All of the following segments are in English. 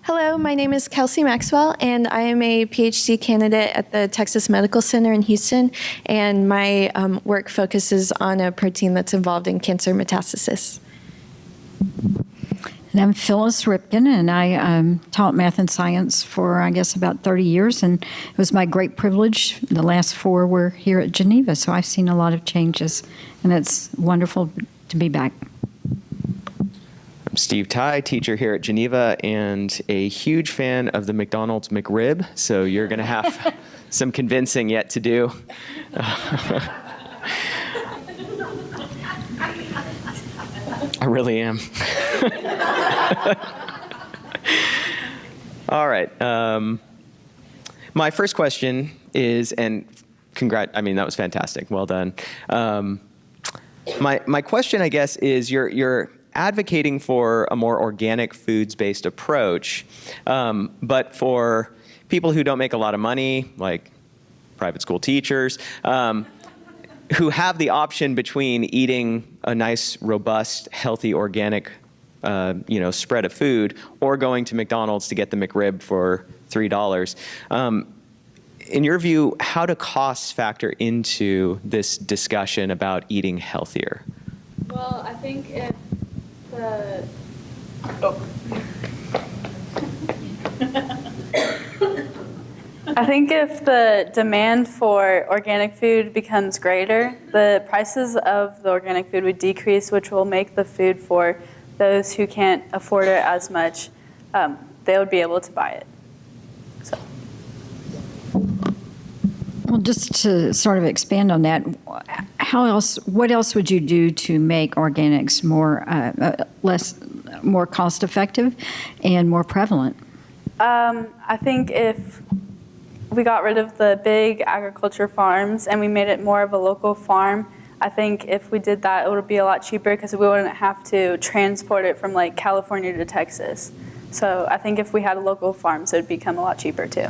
Hello, my name is Kelsey Maxwell, and I am a PhD candidate at the Texas Medical Center in Houston, and my work focuses on a protein that's involved in cancer metastasis. And I'm Phyllis Ripken, and I taught math and science for, I guess, about 30 years, and it was my great privilege. The last 4 were here at Geneva, so I've seen a lot of changes, and it's wonderful to be back. I'm Steve Ty, teacher here at Geneva, and a huge fan of the McDonald's McRib, so you're going to have some convincing yet to do. I really am. All right. My first question is, and that was fantastic. Well done. My question, I guess, is you're advocating for a more organic foods-based approach, but for people who don't make a lot of money, like private school teachers, who have the option between eating a nice, robust, healthy, organic, spread of food, or going to McDonald's to get the McRib for $3. In your view, how do costs factor into this discussion about eating healthier? Well, I think if the demand for organic food becomes greater, the prices of the organic food would decrease, which will make the food for those who can't afford it as much, they would be able to buy it. So. Well, just to sort of expand on that, what else would you do to make organics more cost-effective and more prevalent? I think if we got rid of the big agriculture farms and we made it more of a local farm, I think if we did that, it would be a lot cheaper because we wouldn't have to transport it from like California to Texas. So I think if we had local farms, it would become a lot cheaper too.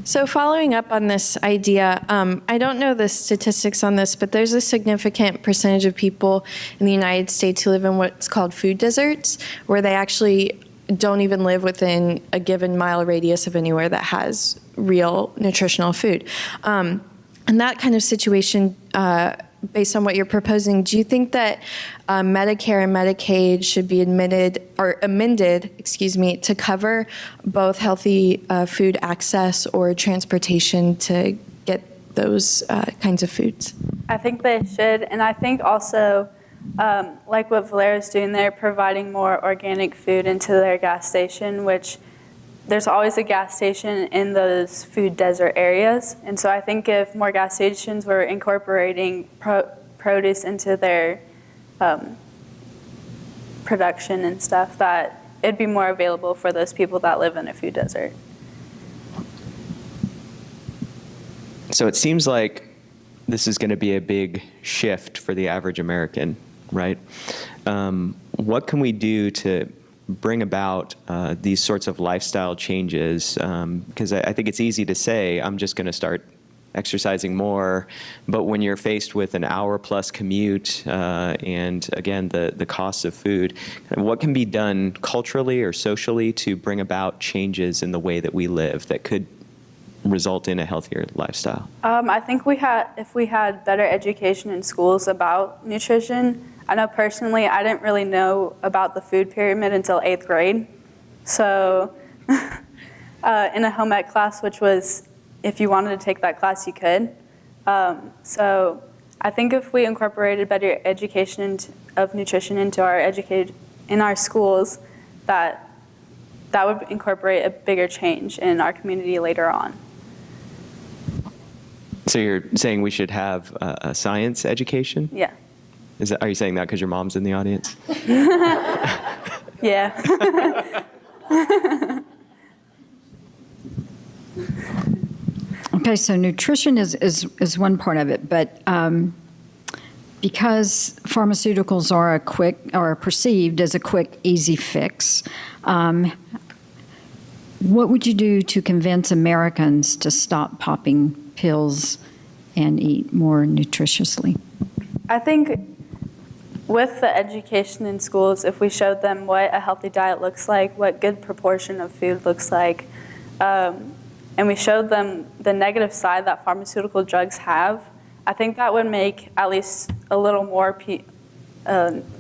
So following up on this idea, I don't know the statistics on this, but there's a significant percentage of people in the United States who live in what's called food deserts, where they actually don't even live within a given mile radius of anywhere that has real nutritional food. In that kind of situation, based on what you're proposing, do you think that Medicare and Medicaid should be amended, to cover both healthy food access or transportation to get those kinds of foods? I think they should, and I think also, like what Valera's doing, they're providing more organic food into their gas station, which there's always a gas station in those food desert areas. And so I think if more gas stations were incorporating produce into their production and stuff, that it'd be more available for those people that live in a food desert. So it seems like this is going to be a big shift for the average American, right? What can we do to bring about these sorts of lifestyle changes? Because I think it's easy to say, I'm just going to start exercising more, but when you're faced with an hour-plus commute and, again, the cost of food, what can be done culturally or socially to bring about changes in the way that we live that could result in a healthier lifestyle? I think if we had better education in schools about nutrition. I know personally, I didn't really know about the food pyramid until 8th grade. So in a home ec class, which was, if you wanted to take that class, you could. So I think if we incorporated better education of nutrition into in our schools, that would incorporate a bigger change in our community later on. So you're saying we should have a science education? Yeah. Are you saying that because your mom's in the audience? Yeah. Okay, so nutrition is one part of it, but because pharmaceuticals are perceived as a quick, easy fix, what would you do to convince Americans to stop popping pills and eat more nutritiously? I think with the education in schools, if we showed them what a healthy diet looks like, what good proportion of food looks like, and we showed them the negative side that pharmaceutical drugs have, I think that would make at least a little more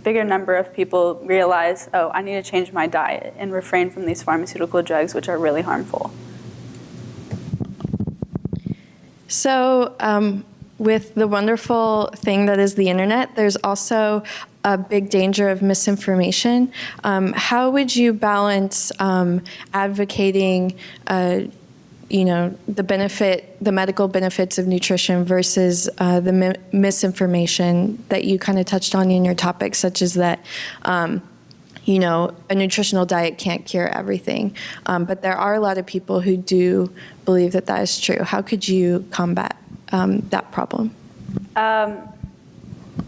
bigger number of people realize, oh, I need to change my diet and refrain from these pharmaceutical drugs, which are really harmful. So with the wonderful thing that is the internet, there's also a big danger of misinformation. How would you balance advocating the medical benefits of nutrition versus the misinformation that you kind of touched on in your topic, such as that, a nutritional diet can't cure everything. But there are a lot of people who do believe that that is true. How could you combat that problem? I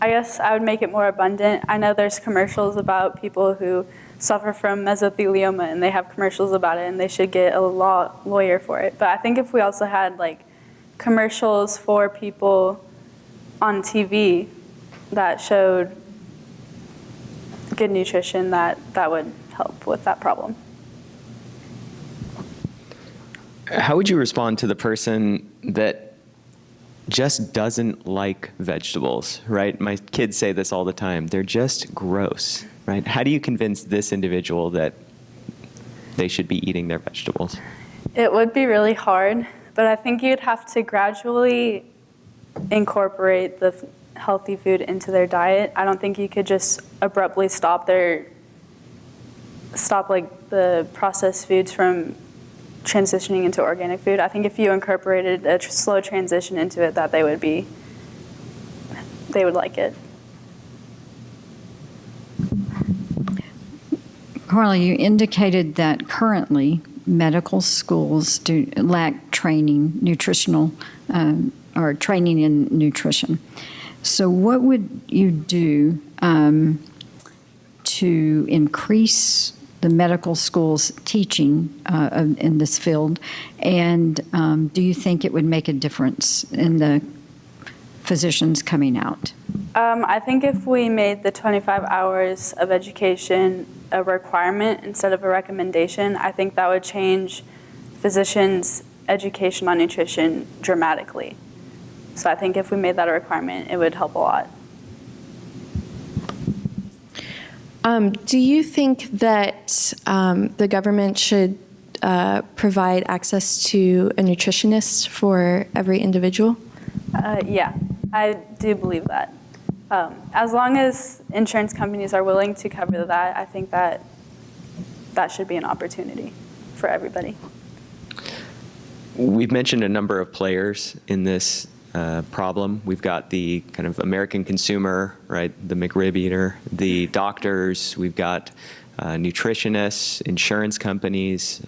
guess I would make it more abundant. I know there's commercials about people who suffer from mesothelioma, and they have commercials about it, and they should get a lawyer for it. But I think if we also had commercials for people on TV that showed good nutrition, that would help with that problem. How would you respond to the person that just doesn't like vegetables, right? My kids say this all the time. They're just gross, right? How do you convince this individual that they should be eating their vegetables? It would be really hard, but I think you'd have to gradually incorporate the healthy food into their diet. I don't think you could just abruptly stop the processed foods from transitioning into organic food. I think if you incorporated a slow transition into it, that they would like it. Karlie, you indicated that currently medical schools lack training, nutritional, or training in nutrition. So what would you do to increase the medical schools teaching in this field, and do you think it would make a difference in the physicians coming out? I think if we made the 25 hours of education a requirement instead of a recommendation, I think that would change physicians' education on nutrition dramatically. So I think if we made that a requirement, it would help a lot. Do you think that the government should provide access to a nutritionist for every individual? Yeah, I do believe that. As long as insurance companies are willing to cover that, I think that should be an opportunity for everybody. We've mentioned a number of players in this problem. We've got the kind of American consumer, right? The McRib eater, the doctors, we've got nutritionists, insurance companies.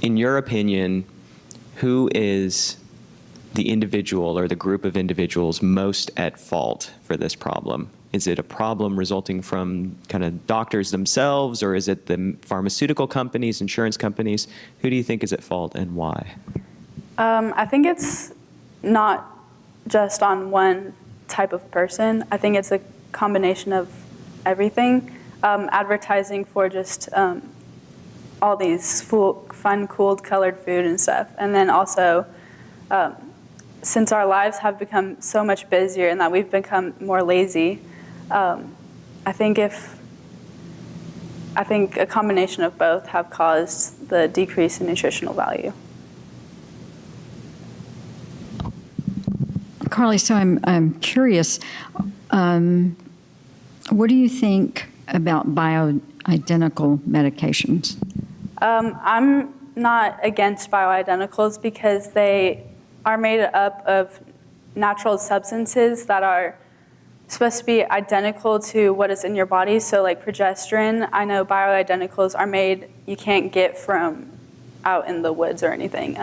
In your opinion, who is the individual or the group of individuals most at fault for this problem? Is it a problem resulting from kind of doctors themselves, or is it the pharmaceutical companies, insurance companies? Who do you think is at fault and why? I think it's not just on one type of person. I think it's a combination of everything. Advertising for just all these fun, cool, colored food and stuff. And then also, since our lives have become so much busier and that we've become more lazy, I think a combination of both have caused the decrease in nutritional value. Karlie, so I'm curious, what do you think about bioidentical medications? I'm not against bioidenticals because they are made up of natural substances that are supposed to be identical to what is in your body. So like progesterone, I know bioidenticals are made, you can't get from out in the woods or anything.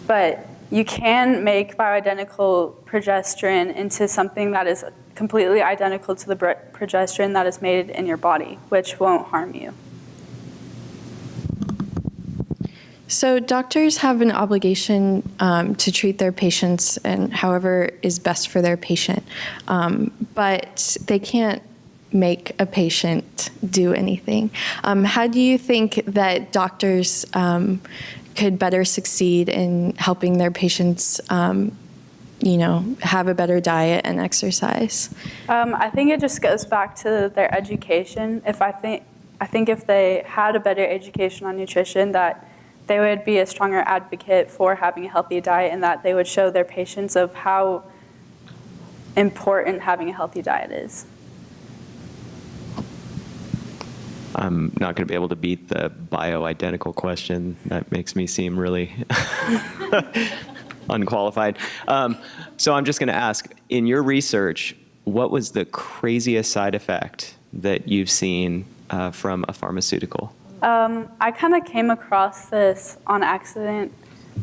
But you can make bioidentical progesterone into something that is completely identical to the progesterone that is made in your body, which won't harm you. So doctors have an obligation to treat their patients and however is best for their patient, but they can't make a patient do anything. How do you think that doctors could better succeed in helping their patients, have a better diet and exercise? I think it just goes back to their education. I think if they had a better education on nutrition, that they would be a stronger advocate for having a healthy diet, and that they would show their patients of how important having a healthy diet is. I'm not going to be able to beat the bioidentical question. That makes me seem really unqualified. So I'm just going to ask, in your research, what was the craziest side effect that you've seen from a pharmaceutical? I kind of came across this on accident,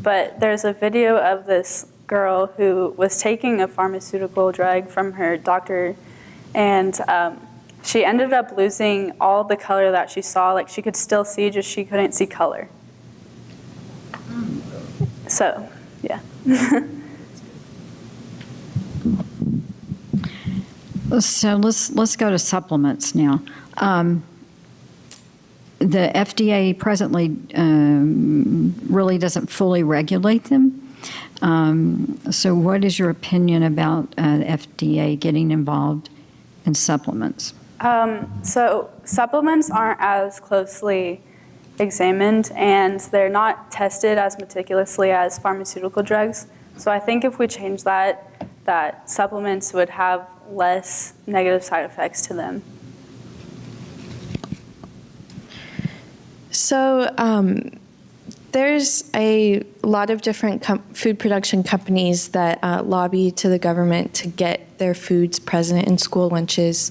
but there's a video of this girl who was taking a pharmaceutical drug from her doctor, and she ended up losing all the color that she saw. Like, she could still see, just she couldn't see color. So, yeah. So let's go to supplements now. The FDA presently really doesn't fully regulate them. So what is your opinion about FDA getting involved in supplements? So supplements aren't as closely examined, and they're not tested as meticulously as pharmaceutical drugs. So I think if we change that supplements would have less negative side effects to them. So there's a lot of different food production companies that lobby to the government to get their foods present in school lunches.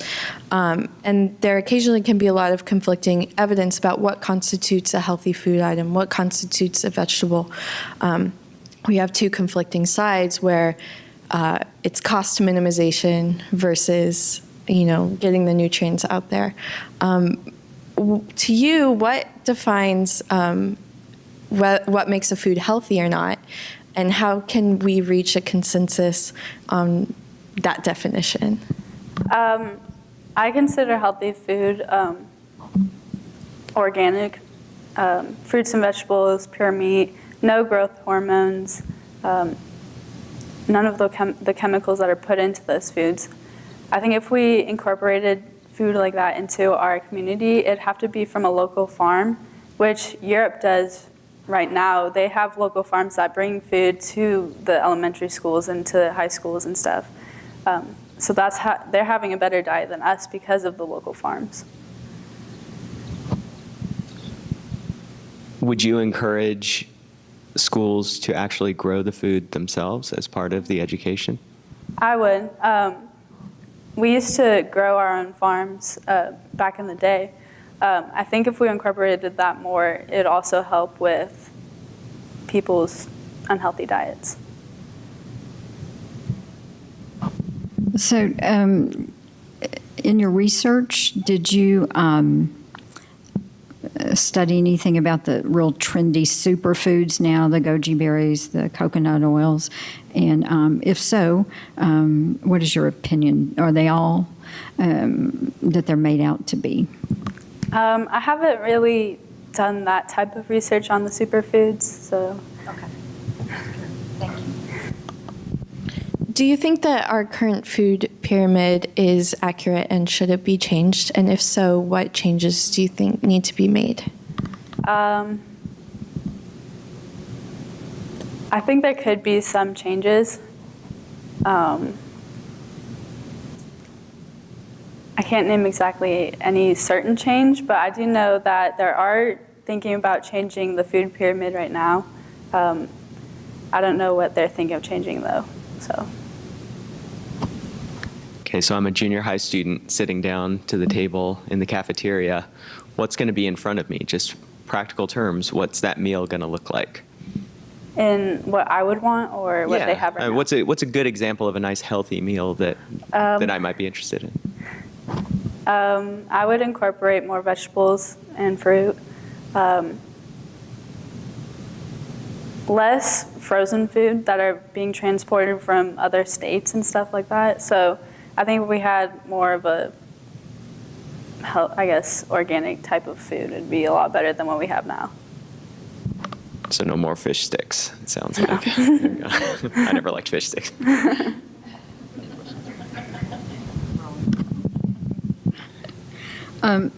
And there occasionally can be a lot of conflicting evidence about what constitutes a healthy food item, what constitutes a vegetable. We have two conflicting sides where it's cost minimization versus, getting the nutrients out there. To you, what defines what makes a food healthy or not, and how can we reach a consensus on that definition? I consider healthy food organic, fruits and vegetables, pure meat, no growth hormones, none of the chemicals that are put into those foods. I think if we incorporated food like that into our community, it'd have to be from a local farm, which Europe does right now. They have local farms that bring food to the elementary schools and to high schools and stuff. So that's how they're having a better diet than us because of the local farms. Would you encourage schools to actually grow the food themselves as part of the education? I would. We used to grow our own farms back in the day. I think if we incorporated that more, it'd also help with people's unhealthy diets. So in your research, did you study anything about the real trendy superfoods now, the goji berries, the coconut oils? And if so, what is your opinion? Are they all that they're made out to be? I haven't really done that type of research on the superfoods, so. Okay. Thank you. Do you think that our current food pyramid is accurate, and should it be changed? And if so, what changes do you think need to be made? I think there could be some changes. I can't name exactly any certain change, but I do know that there are thinking about changing the food pyramid right now. I don't know what they're thinking of changing, though, so. Okay, so I'm a junior high student sitting down to the table in the cafeteria. What's going to be in front of me? Just practical terms, what's that meal going to look like? In what I would want, or what they have right now? What's a good example of a nice healthy meal that I might be interested in? I would incorporate more vegetables and fruit. less frozen food that are being transported from other states and stuff like that. So I think if we had more of a, I guess, organic type of food, it'd be a lot better than what we have now. So no more fish sticks, it sounds like. There you go. I never liked fish sticks.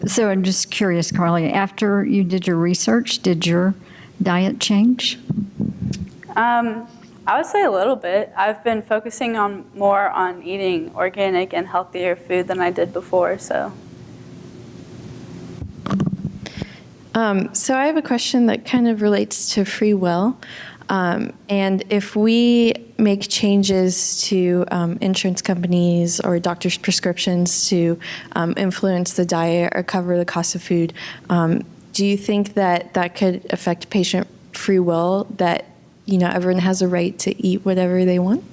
So I'm just curious, Karlie, after you did your research, did your diet change? I would say a little bit. I've been focusing more on eating organic and healthier food than I did before, so. So I have a question that kind of relates to free will. And if we make changes to insurance companies or doctors' prescriptions to influence the diet or cover the cost of food, do you think that that could affect patient free will, that, you know, everyone has a right to eat whatever they want?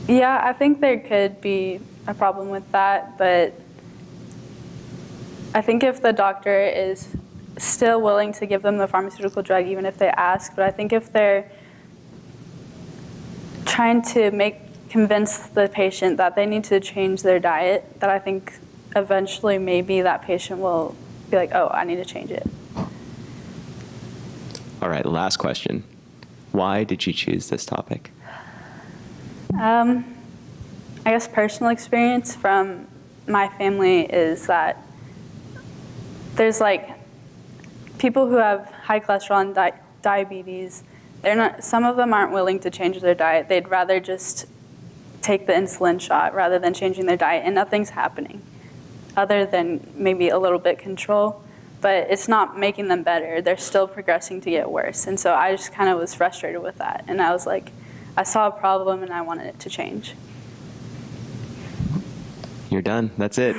Yeah, I think there could be a problem with that, but I think if the doctor is still willing to give them the pharmaceutical drug, even if they ask, but I think if they're trying to convince the patient that they need to change their diet, that I think eventually maybe that patient will be like, oh, I need to change it. All right, last question. Why did you choose this topic? I guess personal experience from my family is that there's like people who have high cholesterol and diabetes, some of them aren't willing to change their diet. They'd rather just take the insulin shot rather than changing their diet, and nothing's happening other than maybe a little bit control, but it's not making them better. They're still progressing to get worse. And so I just kind of was frustrated with that. And I was like, I saw a problem and I wanted it to change. You're done. That's it.